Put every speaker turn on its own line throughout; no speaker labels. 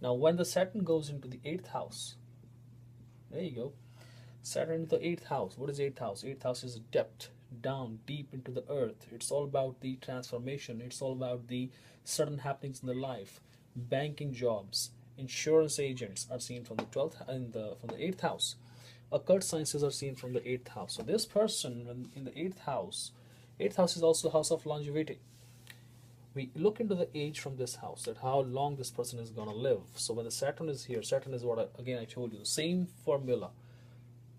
Now when the Saturn goes into the eighth house, there you go, Saturn into the eighth house. What is eighth house? Eighth house is depth, down, deep into the earth. It's all about the transformation. It's all about the sudden happenings in the life. Banking jobs, insurance agents are seen from the 12th in the from the eighth house. Occult sciences are seen from the eighth house. So this person, when in the eighth house is also the house of longevity. We look into the age from this house, that how long this person is going to live. So when the Saturn is here, Saturn is what again I told you, the same formula.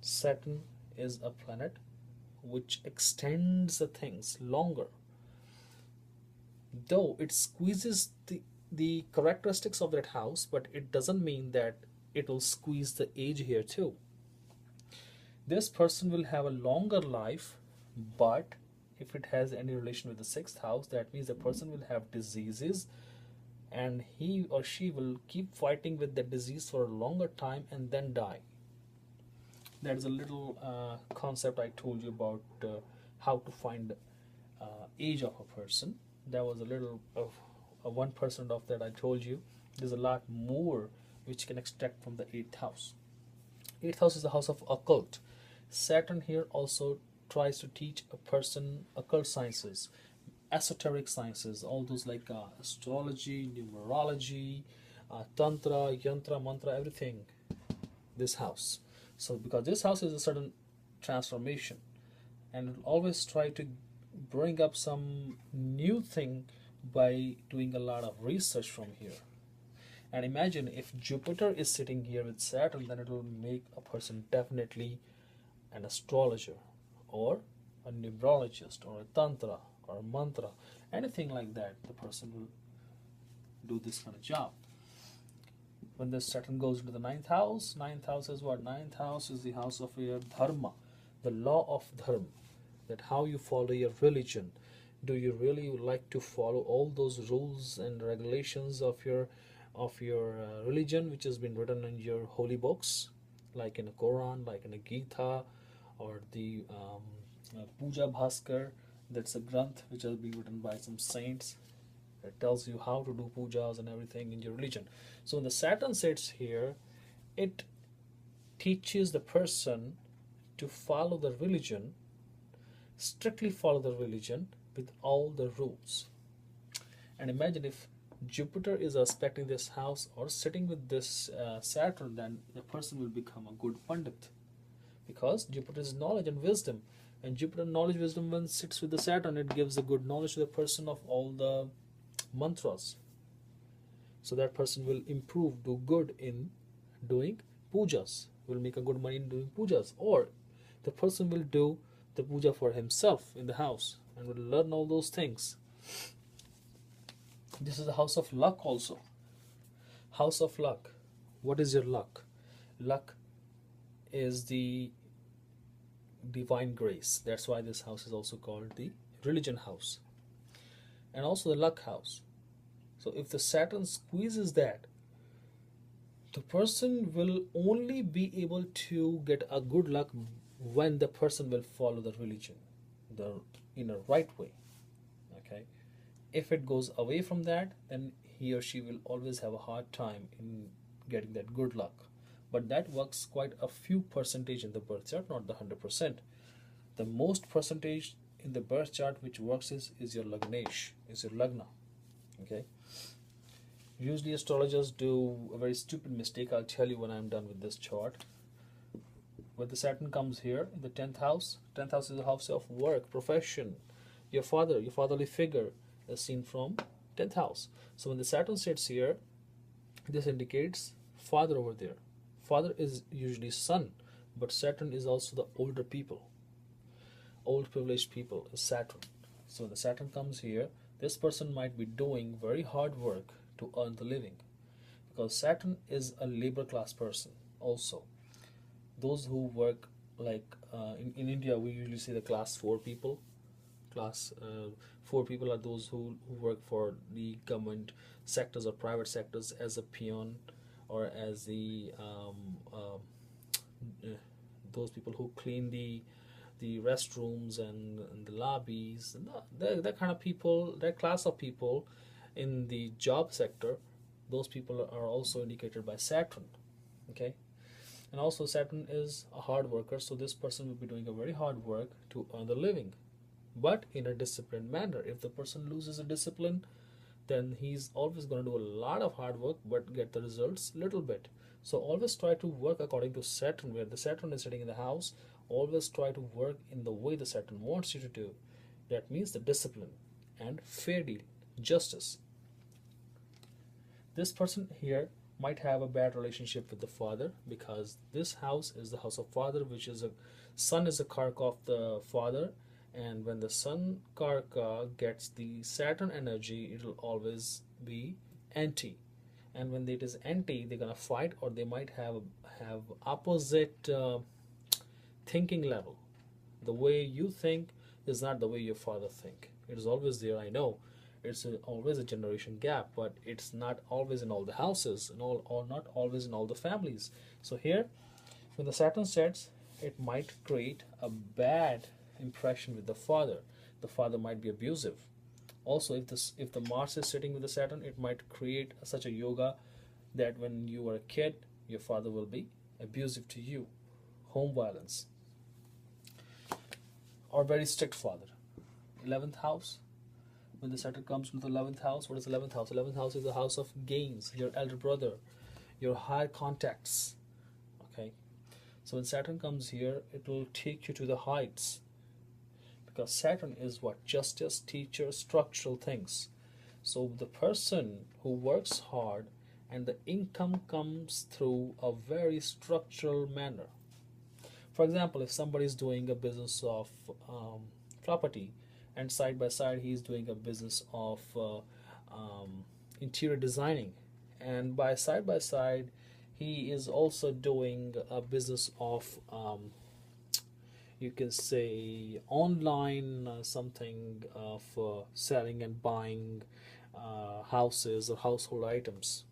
Saturn is a planet which extends the things longer, though it squeezes the characteristics of that house, but it doesn't mean that it will squeeze the age here too. This person will have a longer life, but if it has any relation with the sixth house, that means the person will have diseases, and he or she will keep fighting with the disease for a longer time and then die. That is a little concept I told you about how to find age of a person. That was a little of 1% of that I told you. There's a lot more which can extract from the eighth house. Eighth house is the house of occult. Saturn here also tries to teach a person occult sciences, esoteric sciences, all those like astrology, numerology, tantra, yantra, mantra, everything. This house. So because this house is a certain transformation, and it'll always try to bring up some new thing by doing a lot of research from here. And imagine if Jupiter is sitting here with Saturn, then it will make a person definitely an astrologer or a numerologist or a tantra or a mantra, anything like that. The person will do this kind of job. When the Saturn goes into the ninth house is what? Ninth house is the house of your dharma, the law of dharma, that how you follow your religion. Do you really like to follow all those rules and regulations of your religion, which has been written in your holy books, like in the Quran, like in the Gita, or the Puja Bhaskar? That's a granth which has been written by some saints. It tells you how to do pujas and everything in your religion. So when the Saturn sits here, it teaches the person to follow the religion, strictly follow the religion with all the rules. And imagine if Jupiter is aspecting this house or sitting with this Saturn, then the person will become a good Pandit, because Jupiter is knowledge and wisdom. And Jupiter knowledge wisdom, when sits with the Saturn, it gives a good knowledge to the person of all the mantras. So that person will improve, do good in doing pujas, will make a good money in doing pujas, or the person will do the puja for himself in the house and will learn all those things. This is the house of luck also. House of luck. What is your luck? Luck is the divine grace. That's why this house is also called the religion house, and also the luck house. So if the Saturn squeezes that, the person will only be able to get a good luck when the person will follow the religion in a right way. Okay, if it goes away from that, then he or she will always have a hard time in getting that good luck. But that works quite a few percentage in the birth chart, not the 100%. The most percentage in the birth chart which works is your lagnesh, is your lagna. Okay. Usually astrologers do a very stupid mistake. I'll tell you when I'm done with this chart. When the Saturn comes here in the 10th house is the house of work, profession, your father, your fatherly figure is seen from 10th house. So when the Saturn sits here, this indicates father over there. Father is usually son, but Saturn is also the older people. Old privileged people is Saturn. So when the Saturn comes here, this person might be doing very hard work to earn the living, because Saturn is a labor class person also. Those who work like in India, we usually say the class 4 people. Class 4 people are those who work for the government sectors or private sectors as a peon, or as the those people who clean the restrooms and the lobbies, and that kind of people, that class of people in the job sector those people are also indicated by Saturn. Okay, and also Saturn is a hard worker, so this person will be doing a very hard work to earn the living, but in a disciplined manner. If the person loses a discipline, then he's always going to do a lot of hard work but get the results little bit. So always try to work according to Saturn, where the Saturn is sitting in the house. Always try to work in the way the Saturn wants you to do. That means the discipline and fair deal, justice. This person here might have a bad relationship with the father, because this house is the house of father, which is a sun is a karka of the father, and when the sun karka gets the Saturn energy, it will always be anti, and when it is anti, they're gonna fight, or they might have opposite thinking level. The way you think is not the way your father think. It is always there, I know. Always a generation gap, but it's not always in all the houses, and all, or not always in all the families. So here, when the Saturn sets, it might create a bad impression with the father. The father might be abusive. Also, if the Mars is sitting with the Saturn, it might create such a yoga that when you were a kid, your father will be abusive to you, home violence, or very strict father. 11th house, when the Saturn comes into the 11th house, what is 11th house? 11th house is the house of gains, your elder brother, your higher contacts. Okay, so when Saturn comes here, it will take you to the heights, because Saturn is what? Justice, teacher, structural things. So the person who works hard and the income comes through a very structural manner. For example, if somebody is doing a business of property, and side by side he is doing a business of interior designing, and side by side he is also doing a business of you can say online something of selling and buying houses or household items.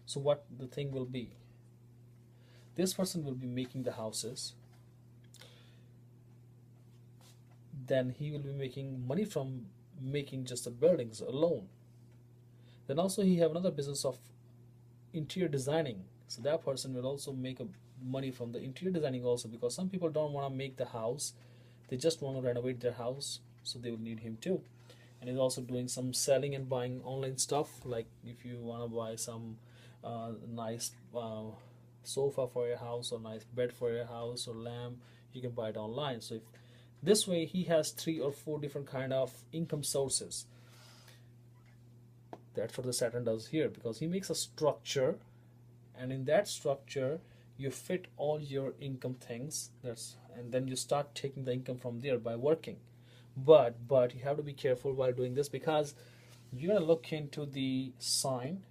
So what the thing will be, this person will be making the houses, then he will be making money from making just the buildings alone. Then also he have another business of interior designing, so that person will also make a money from the interior designing also, because some people don't want to make the house, they just want to renovate their house, so they will need him too. And he's also doing some selling and buying online stuff, like if you want to buy some nice sofa for your house, or nice bed for your house, or lamp, you can buy it online. So if this way he has 3 or 4 different kind of income sources. That's what the Saturn does here, because he makes a structure, and in that structure you fit all your income things. And then you start taking the income from there by working. But you have to be careful while doing this, because you're gonna look into the sign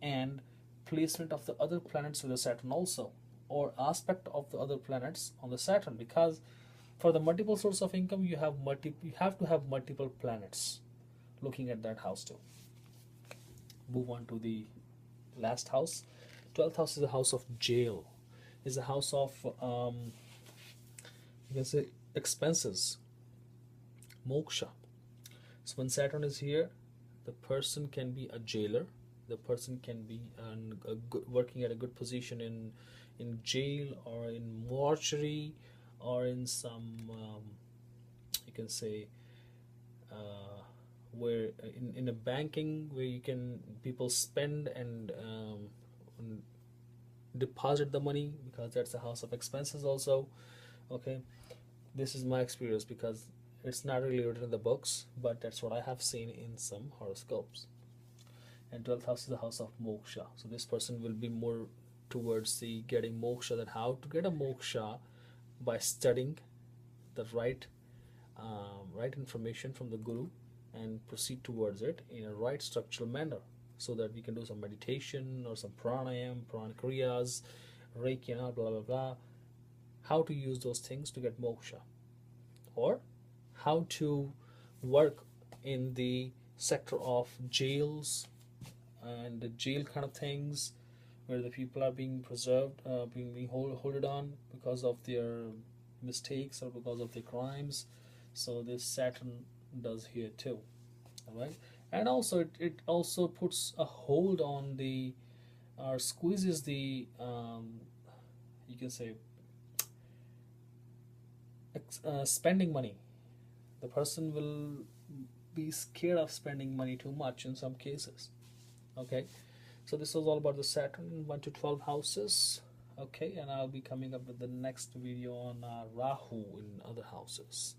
and placement of the other planets with the Saturn also, or aspect of the other planets on the Saturn, because for the multiple source of income you have to have multiple planets looking at that house too. Move on to the last house. 12th house is the house of jail, is the house of you can say expenses, moksha. So when Saturn is here, the person can be a jailer, the person can be working at a good position in jail, or in mortuary, or in some you can say where in a banking, where you can people spend and deposit the money, because that's the house of expenses also. Okay, this is my experience, because it's not really written in the books, but that's what I have seen in some horoscopes. And 12th house is the house of moksha, so this person will be more towards the getting moksha, that how to get a moksha by studying the right information from the guru, and proceed towards it in a right structural manner, so that we can do some meditation or some pranayam, prana kriyas, reiki, and blah blah blah. How to use those things to get moksha, or how to work in the sector of jails and the jail kind of things, where the people are being preserved, being holded on because of their mistakes or because of their crimes. So this Saturn does here too. All right, And also it also puts a hold on the, or squeezes the, you can say, spending money. The person will be scared of spending money too much in some cases. Okay, so this was all about the Saturn 1 to 12 houses. Okay, and I'll be coming up with the next video on Rahu in other houses.